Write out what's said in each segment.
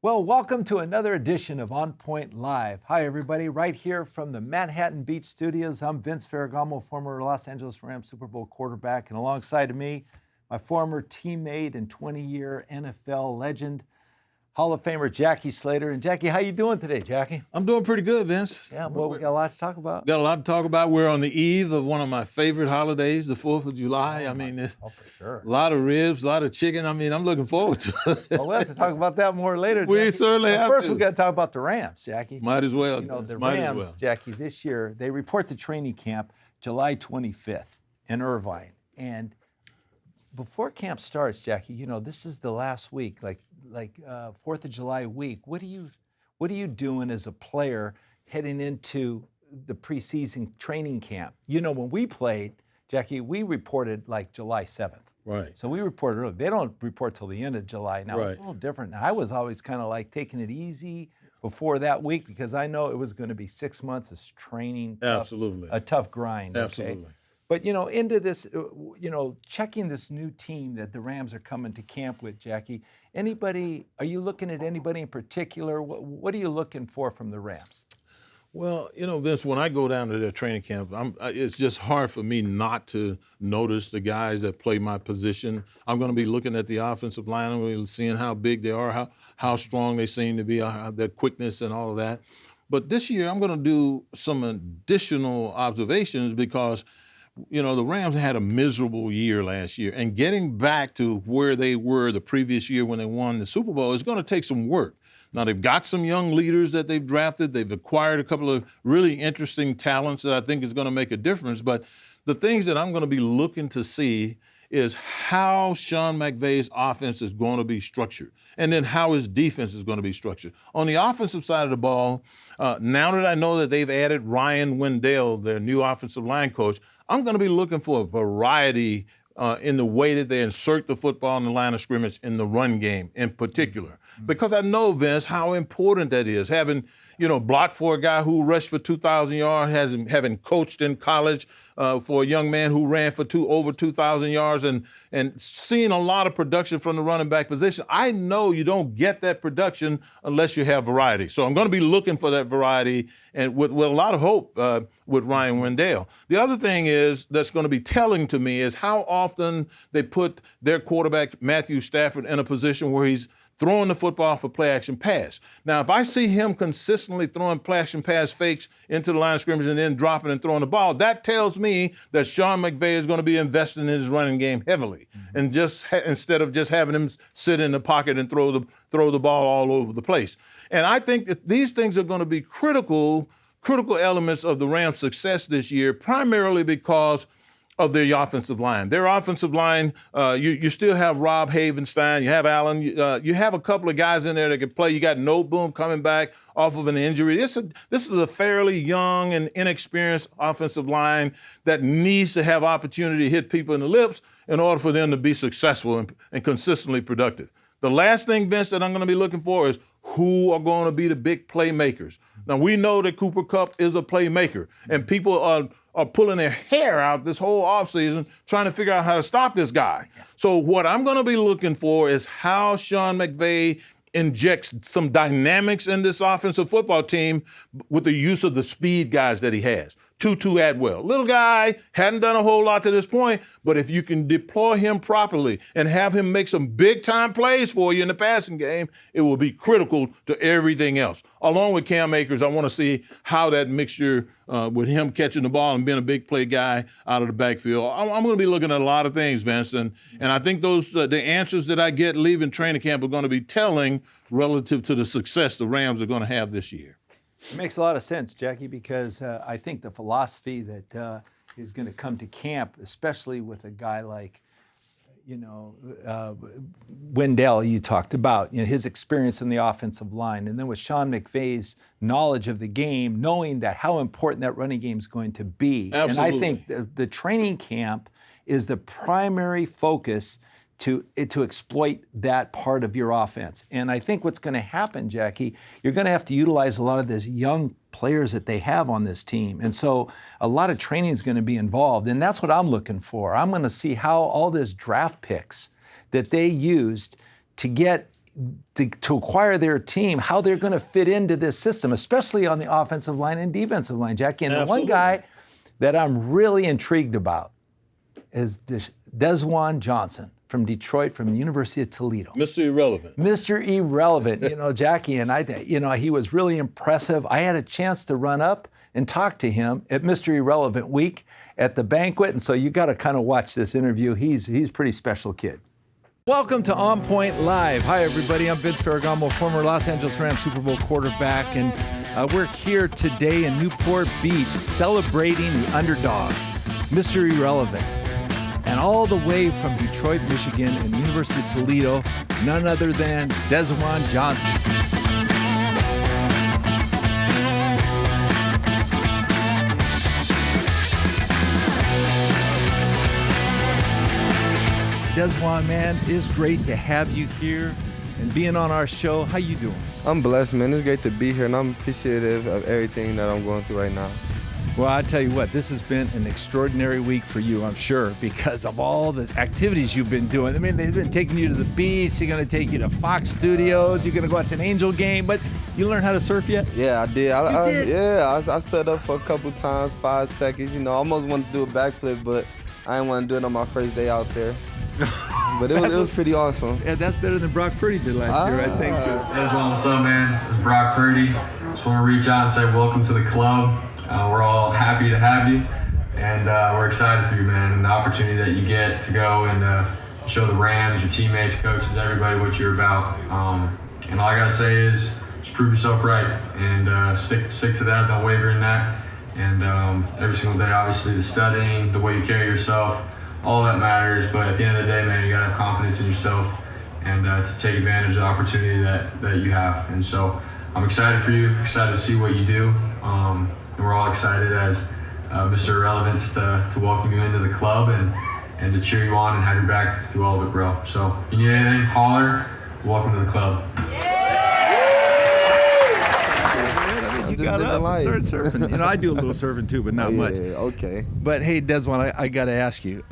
Well, welcome to another edition of On Point Live. Hi, everybody. Right here from the Manhattan Beach Studios, I'm Vince Ferragamo, former Los Angeles Rams Super Bowl quarterback, and alongside of me, my former teammate and 20-year NFL legend, Hall of Famer Jackie Slater. And Jackie, how you doing today, Jackie? I'm doing pretty good, Vince. Yeah, well, we got a lot to talk about. Got a lot to talk about. We're on the eve of one of my favorite holidays, the 4th of July. For sure. A lot of ribs, a lot of chicken. I'm looking forward to it. Well, we'll have to talk about that more later, Jackie. We certainly have First, to. we got to talk about the Rams, Jackie. Might as well. You know, the Might as Rams, well. Jackie, this year, they report to training camp July 25th in Irvine. And before camp starts, Jackie, you know, this is the last week, like 4th of July week. What are you doing as a player heading into the preseason training camp? You know, when we played, Jackie, we reported like July 7th. Right. So we reported early. They don't report till the end of July. Now, It's a little different. I was always kind of like taking it easy before that week because I know it was going to be 6 months of training. Absolutely. A tough grind. Absolutely. Okay? But, you know, into this, checking this new team that the Rams are coming to camp with, Jackie, are you looking at anybody in particular? What are you looking for from the Rams? Well, you know, Vince, when I go down to their training camp, it's just hard for me not to notice the guys that play my position. I'm going to be looking at the offensive line. I'm going to be seeing how big they are, how strong they seem to be, their quickness and all of that. But this year, I'm going to do some additional observations because you know, the Rams had a miserable year last year, and getting back to where they were the previous year when they won the Super Bowl is going to take some work. Now, they've got some young leaders that they've drafted. They've acquired a couple of really interesting talents that I think is going to make a difference. But the things that I'm going to be looking to see is how Sean McVay's offense is going to be structured, and then how his defense is going to be structured. On the offensive side of the ball, now that I know that they've added Ryan Wendell, their new offensive line coach, I'm going to be looking for a variety in the way that they insert the football in the line of scrimmage in the run game in particular. Because I know, Vince, how important that is. Having, blocked for a guy who rushed for 2,000 yards, having coached in college for a young man who ran for over 2,000 yards and seeing a lot of production from the running back position. I know you don't get that production unless you have variety. So I'm going to be looking for that variety and with a lot of hope with Ryan Wendell. The other thing that's going to be telling to me is how often they put their quarterback, Matthew Stafford, in a position where he's throwing the football for play-action pass. Now, if I see him consistently throwing play-action pass fakes into the line of scrimmage and then dropping and throwing the ball, that tells me that Sean McVay is going to be investing in his running game heavily, and instead of just having him sit in the pocket and throw the ball all over the place. And I think that these things are going to be critical elements of the Rams' success this year, primarily because of their offensive line. Their offensive line, you still have Rob Havenstein, you have Allen, you have a couple of guys in there that can play. You got Boom coming back off of an injury. This is a fairly young and inexperienced offensive line that needs to have opportunity to hit people in the lips in order for them to be successful and consistently productive. The last thing, Vince, that I'm going to be looking for is who are going to be the big playmakers. Now, we know that Cooper Kupp is a playmaker, and people are pulling their hair out this whole offseason trying to figure out how to stop this guy. So what I'm going to be looking for is how Sean McVay injects some dynamics in this offensive football team with the use of the speed guys that he has. Tutu Atwell, little guy, hadn't done a whole lot to this point, but if you can deploy him properly and have him make some big-time plays for you in the passing game, it will be critical to everything else. Along with Cam Akers, I want to see how that mixture with him catching the ball and being a big play guy out of the backfield. I'm going to be looking at a lot of things, Vince, and I think those the answers that I get leaving training camp are going to be telling relative to the success the Rams are going to have this year. It makes a lot of sense, Jackie, because I think the philosophy that is going to come to camp, especially with a guy like, Wendell, you talked about, his experience in the offensive line, and then with Sean McVay's knowledge of the game, knowing that how important that running game is going to be. Absolutely. And I think the training camp is the primary focus to exploit that part of your offense. And I think what's going to happen, Jackie, you're going to have to utilize a lot of these young players that they have on this team. And so a lot of training is going to be involved. And that's what I'm looking for. I'm going to see how all this draft picks that they used to get to acquire their team, how they're going to fit into this system, especially on the offensive line and defensive line, Jackie. And the one guy that I'm really intrigued about is Desjuan Johnson from Detroit, from the University of Toledo. Mr. Irrelevant. Mr. Irrelevant, Jackie, and he was really impressive. I had a chance to run up and talk to him at Mr. Irrelevant Week at the banquet, and so you got to kind of watch this interview. He's a pretty special kid. Welcome to On Point Live. Hi, everybody. I'm Vince Ferragamo, former Los Angeles Rams Super Bowl quarterback, and we're here today in Newport Beach celebrating the underdog, Mr. Irrelevant. And all the way from Detroit, Michigan, and the University of Toledo, none other than Desjuan Johnson. Desjuan, man, it's great to have you here and being on our show. How you doing? I'm blessed, man. It's great to be here, and I'm appreciative of everything that I'm going through right now. Well, I tell you what, this has been an extraordinary week for you, I'm sure, because of all the activities you've been doing. I mean, they've been taking you to the beach. They're going to take you to Fox Studios. You're going to go watch an Angel game. But you learned how to surf yet? Yeah, I did. You did? I stood up for a couple times, 5 seconds. I almost wanted to do a backflip, but I didn't want to do it on my first day out there. But it was pretty awesome. Yeah, that's better than Brock Purdy did last year, I think, too. Desjuan, what's up, man? It's Brock Purdy. Just want to reach out and say welcome to the club. We're all happy to have you, and we're excited for you, man, and the opportunity that you get to go and show the Rams, your teammates, coaches, everybody what you're about. And all I gotta say is just prove yourself right and stick to that. Don't waver in that. And every single day, obviously, the studying, the way you carry yourself, all that matters. But at the end of the day, man, you gotta have confidence in yourself and to take advantage of the opportunity that you have. And so I'm excited for you. Excited to see what you do. And we're all excited as Mr. Irrelevance to welcome you into the club and to cheer you on and have your back through all of it, bro. So if you need anything, holler. Welcome to the club. You got up and started surfing. I do a little surfing too, but not much. Okay. But hey, Desjuan, I got to ask you.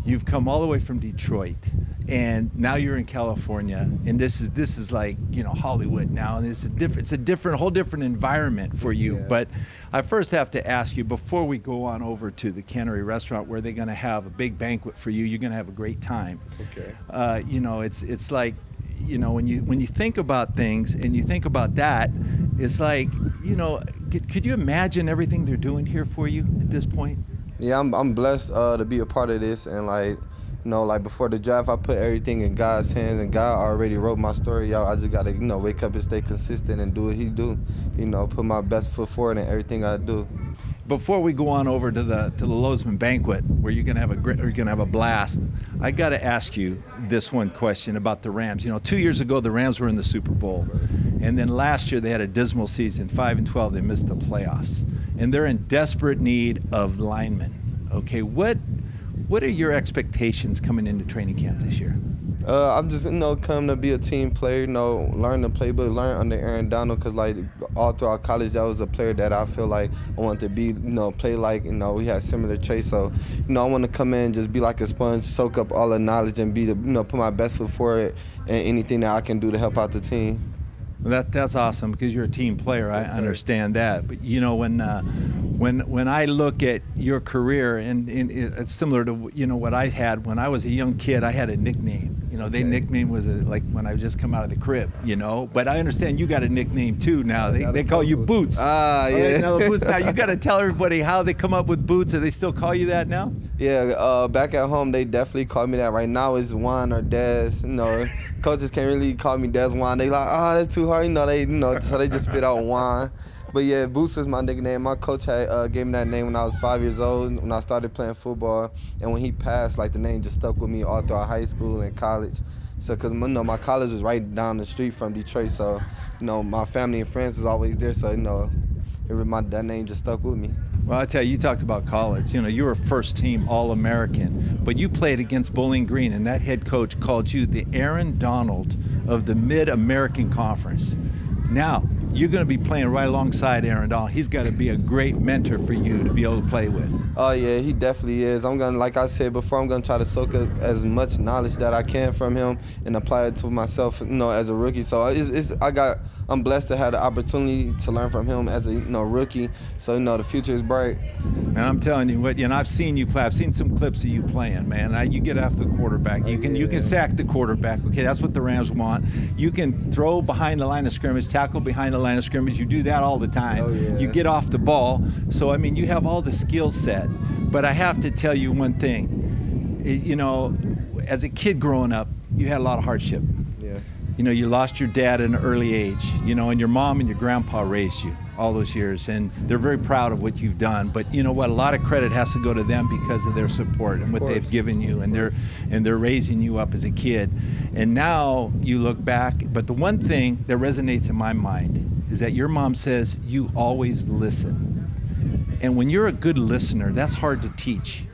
You've come all the way from Detroit, and now you're in California, and this is like Hollywood now, and it's a whole different environment for you. Yeah. But I first have to ask you, before we go on over to the Cannery Restaurant where they're going to have a big banquet for you, you're going to have a great time. Okay. It's like, when you think about things and you think about that, it's like, could you imagine everything they're doing here for you at this point? Yeah, I'm blessed to be a part of this, and before the draft, I put everything in God's hands, and God already wrote my story out. I just gotta, wake up and stay consistent and do what He do. Put my best foot forward in everything I do. Before we go on over to the Lozman banquet, where you're gonna have a blast, I gotta ask you this one question about the Rams. 2 years ago, the Rams were in the Super Bowl, and then last year they had a dismal season, 5-12. They missed the playoffs, and they're in desperate need of linemen. Okay, what are your expectations coming into training camp this year? I'm just, come to be a team player, learn the playbook, learn under Aaron Donald, because, all throughout college, that was a player that I feel like I wanted to be, play like, we had similar traits. So, I want to come in and just be like a sponge, soak up all the knowledge, and be put my best foot forward in anything that I can do to help out the team. Well, that's awesome, because you're a team player. I understand that. But when I look at your career, and it's similar to what I had when I was a young kid. I had a nickname. They nickname was like when I just come out of the crib. But I understand you got a nickname too now. They call you Boots. Yeah. Right, now the Boots. Now you got to tell everybody how they come up with Boots. Do they still call you that now? Yeah, back at home, they definitely call me that. Right now, it's Juan or Des. Coaches can't really call me Desjuan. They like, that's too hard. So they just spit out Juan. But yeah, Boots is my nickname. My coach had gave me that name when I was 5 years old, when I started playing football. And when he passed, the name just stuck with me all throughout high school and college. So, because my college was right down the street from Detroit, so my family and friends was always there. So that name just stuck with me. Well, I tell you, you talked about college. You were a first-team All-American, but you played against Bowling Green, and that head coach called you the Aaron Donald of the Mid-American Conference. Now, you're going to be playing right alongside Aaron Donald. He's got to be a great mentor for you to be able to play with. Oh yeah, he definitely is. I'm gonna, like I said before, I'm gonna try to soak up as much knowledge that I can from him and apply it to myself, as a rookie. So I'm blessed to have the opportunity to learn from him as a rookie. So the future is bright. And I'm telling you what, I've seen you play. I've seen some clips of you playing, man. You get after the quarterback. You can sack the quarterback. Okay, that's what the Rams want. You can throw behind the line of scrimmage, tackle behind the line of scrimmage. You do that all the time. Oh, yeah. You get off the ball. So I mean, you have all the skill set. But I have to tell you one thing. As a kid growing up, you had a lot of hardship. Yeah. You lost your dad at an early age, and your mom and your grandpa raised you all those years, and they're very proud of what you've done. But you know what? A lot of credit has to go to them because of their support and what they've given you, and they're raising you up as a kid. And now you look back, but the one thing that resonates in my mind is that your mom says you always listen. And when you're a good listener, that's hard to teach.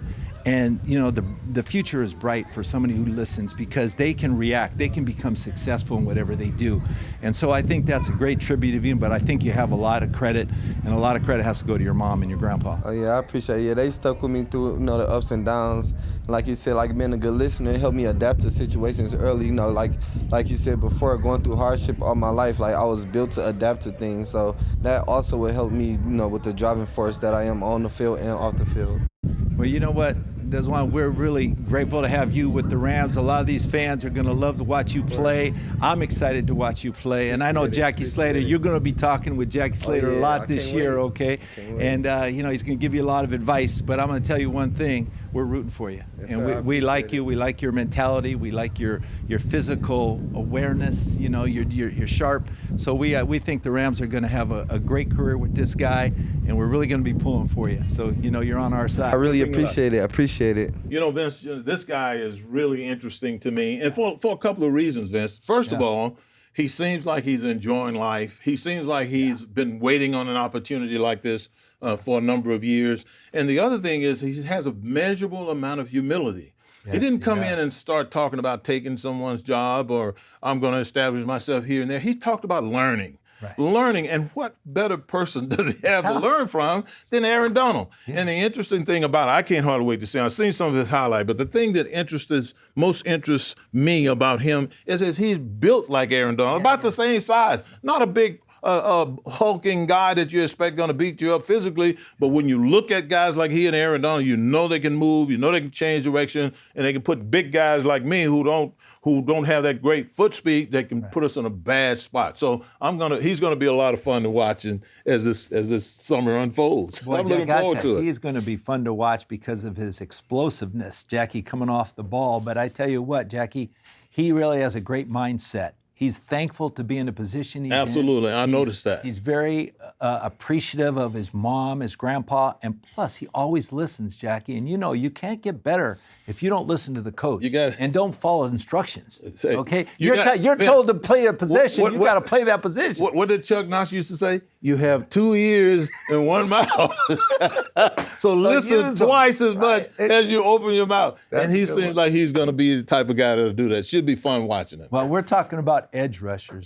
And the future is bright for somebody who listens because they can react, they can become successful in whatever they do. And so I think that's a great tribute of you, but I think you have a lot of credit, and a lot of credit has to go to your mom and your grandpa. Oh yeah, I appreciate it. Yeah, they stuck with me through the ups and downs. Like you said, like being a good listener, it helped me adapt to situations early. Like you said before, going through hardship all my life, like I was built to adapt to things. So that also would help me, with the driving force that I am on the field and off the field. Well, you know what, Desjuan, we're really grateful to have you with the Rams. A lot of these fans are going to love to watch you play. I'm excited to watch you play. And I know Jackie Slater, you're going to be talking with Jackie Slater a lot this year, okay? And, he's going to give you a lot of advice. But I'm going to tell you one thing. We're rooting for you. Yes, and sir, we like you. We like your mentality. We like your physical awareness. You're sharp. So we think the Rams are going to have a great career with this guy. And we're really going to be pulling for you. So, you're on our side. I really appreciate it. I appreciate it. Vince, this guy is really interesting to me, and for a couple of reasons, Vince. First of all, he seems like he's enjoying life. He seems like he's been waiting on an opportunity like this for a number of years. And the other thing is he has a measurable amount of humility. Yes, he didn't come in and start talking about taking someone's job or I'm going to establish myself here and there. He talked about learning. Right. Learning, and what better person does he have to learn from than Aaron Donald? Yeah. And the interesting thing about it, I can't hardly wait to see. I've seen some of his highlight, but the thing that most interests me about him is he's built like Aaron Donald, about the same size, not a big hulking guy that you expect going to beat you up physically, but when you look at guys like he and Aaron Donald, they can move, they can change direction, and they can put big guys like me who don't have that great foot speed that can put us in a bad spot. So he's gonna be a lot of fun to watch as this summer unfolds. Boy, I'm looking forward to it. He's going to be fun to watch because of his explosiveness, Jackie, coming off the ball. But I tell you what, Jackie, he really has a great mindset. He's thankful to be in the position he's in. Absolutely, I noticed that. He's very appreciative of his mom, his grandpa, and plus he always listens, Jackie. And you can't get better if you don't listen to the coach and don't follow instructions. Okay, you're told to play a position. You got to play that position. What did Chuck Noss used to say? You have 2 ears and 1 mouth. so listen twice as much as you open your mouth. And he seems like he's going to be the type of guy that'll do that. Should be fun watching him. Well, we're talking about edge rushers.